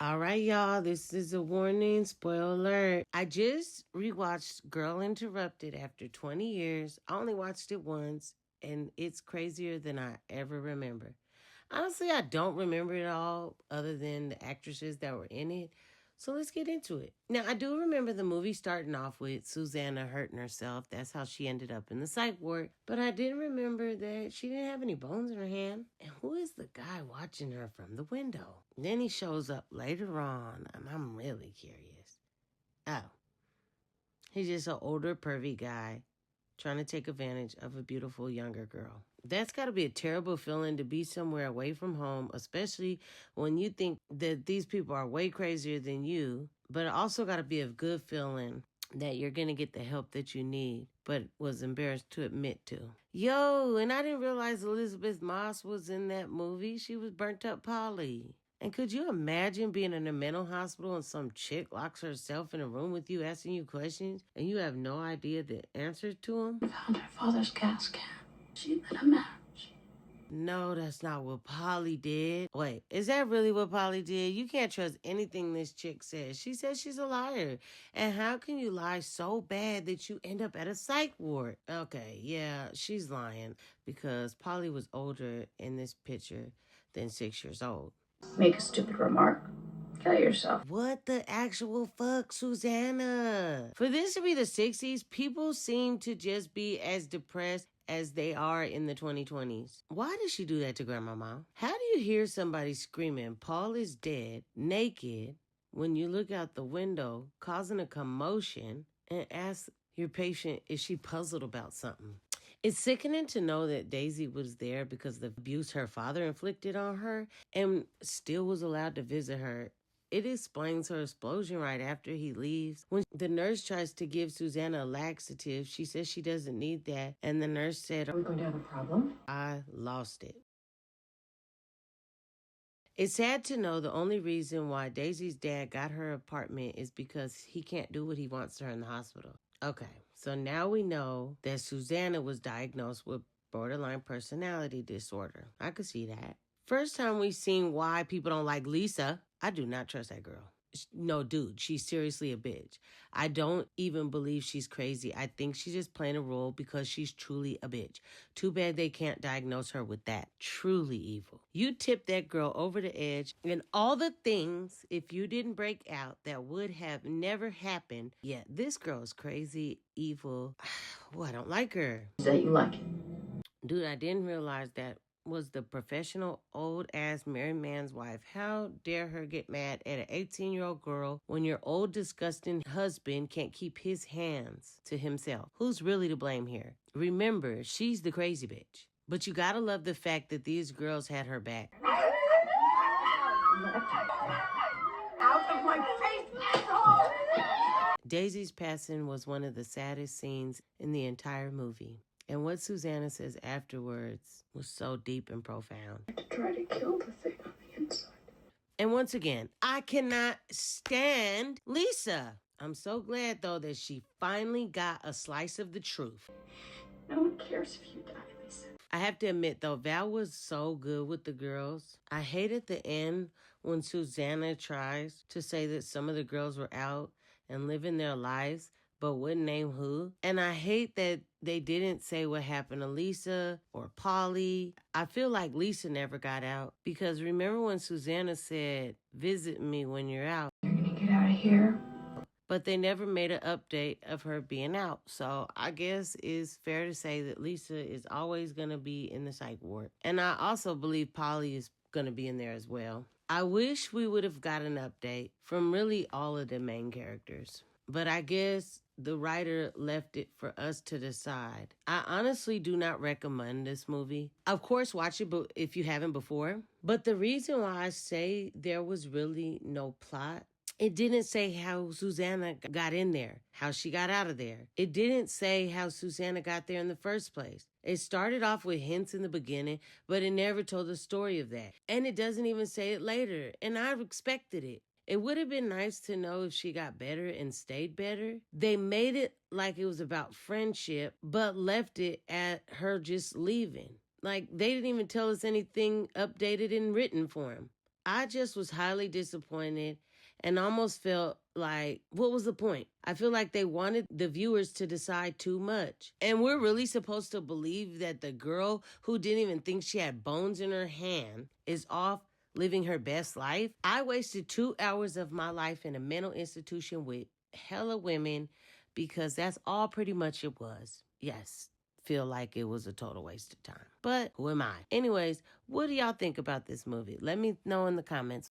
All right, y'all, this is a warning, spoiler alert. I just rewatched Girl Interrupted after 20 years. I only watched it once, and it's crazier than I ever remember. Honestly, I don't remember it all other than the actresses that were in it. So let's get into it. Now, I do remember the movie starting off with Susanna hurting herself. That's how she ended up in the psych ward. But I didn't remember that she didn't have any bones in her hand. And who is the guy watching her from the window? Then he shows up later on, and I'm really curious. Oh, he's just an older, pervy guy trying to take advantage of a beautiful younger girl. That's got to be a terrible feeling to be somewhere away from home, especially when you think that these people are way crazier than you. But it also got to be a good feeling that you're going to get the help that you need, but was embarrassed to admit to. Yo, and I didn't realize Elizabeth Moss was in that movie. She was Burnt Up Polly. And could you imagine being in a mental hospital and some chick locks herself in a room with you asking you questions and you have no idea the answers to them? Found her father's gas can. She lit a match. No, that's not what Polly did. Wait, is that really what Polly did? You can't trust anything this chick says. She says she's a liar. And how can you lie so bad that you end up at a psych ward? Okay, yeah, she's lying because Polly was older in this picture than 6 years old. Make a stupid remark. Kill yourself. What the actual fuck, Susanna? For this to be the 60s, people seem to just be as depressed as they are in the 2020s. Why did she do that to Grandmama? How do you hear somebody screaming, Paul is dead, naked, when you look out the window, causing a commotion, and ask your patient, is she puzzled about something? It's sickening to know that Daisy was there because of the abuse her father inflicted on her and still was allowed to visit her. It explains her explosion right after he leaves. When the nurse tries to give Susanna a laxative, she says she doesn't need that. And the nurse said, Are we going to have a problem? I lost it. It's sad to know the only reason why Daisy's dad got her apartment is because he can't do what he wants to her in the hospital. Okay, so now we know that Susanna was diagnosed with borderline personality disorder. I could see that. First time we seen why people don't like Lisa. I do not trust that girl. No, dude, she's seriously a bitch. I don't even believe she's crazy. I think she's just playing a role because she's truly a bitch. Too bad they can't diagnose her with that. Truly evil. You tipped that girl over the edge, and all the things, if you didn't break out, that would have never happened. Yeah, this girl is crazy, evil. Oh, I don't like her. Is that you like it? Dude, I didn't realize that was the professional old-ass married man's wife. How dare her get mad at an 18-year-old girl when your old disgusting husband can't keep his hands to himself? Who's really to blame here? Remember, she's the crazy bitch. But you gotta love the fact that these girls had her back. Out of my face, asshole! Daisy's passing was one of the saddest scenes in the entire movie. And what Susanna says afterwards was so deep and profound. To try to kill the thing on the inside. And once again, I cannot stand Lisa. I'm so glad, though, that she finally got a slice of the truth. No one cares if you die, Lisa. I have to admit, though, Val was so good with the girls. I hate at the end when Susanna tries to say that some of the girls were out and living their lives, but wouldn't name who. And I hate that they didn't say what happened to Lisa or Polly. I feel like Lisa never got out because remember when Susanna said, visit me when you're out. You're gonna get out of here. But they never made an update of her being out. So I guess it's fair to say that Lisa is always going to be in the psych ward. And I also believe Polly is going to be in there as well. I wish we would have got an update from really all of the main characters. But I guess the writer left it for us to decide. I honestly do not recommend this movie. Of course, watch it if you haven't before. But the reason why I say there was really no plot, it didn't say how Susanna got in there, how she got out of there. It didn't say how Susanna got there in the first place. It started off with hints in the beginning, but it never told the story of that. And it doesn't even say it later, and I expected it. It would have been nice to know if she got better and stayed better. They made it like it was about friendship, but left it at her just leaving. Like, they didn't even tell us anything updated in written form. I just was highly disappointed and almost felt like, what was the point? I feel like they wanted the viewers to decide too much. And we're really supposed to believe that the girl who didn't even think she had bones in her hand is off living her best life. I wasted 2 hours of my life in a mental institution with hella women because that's all pretty much it was. Yes, feel like it was a total waste of time. But who am I? Anyways, what do y'all think about this movie? Let me know in the comments.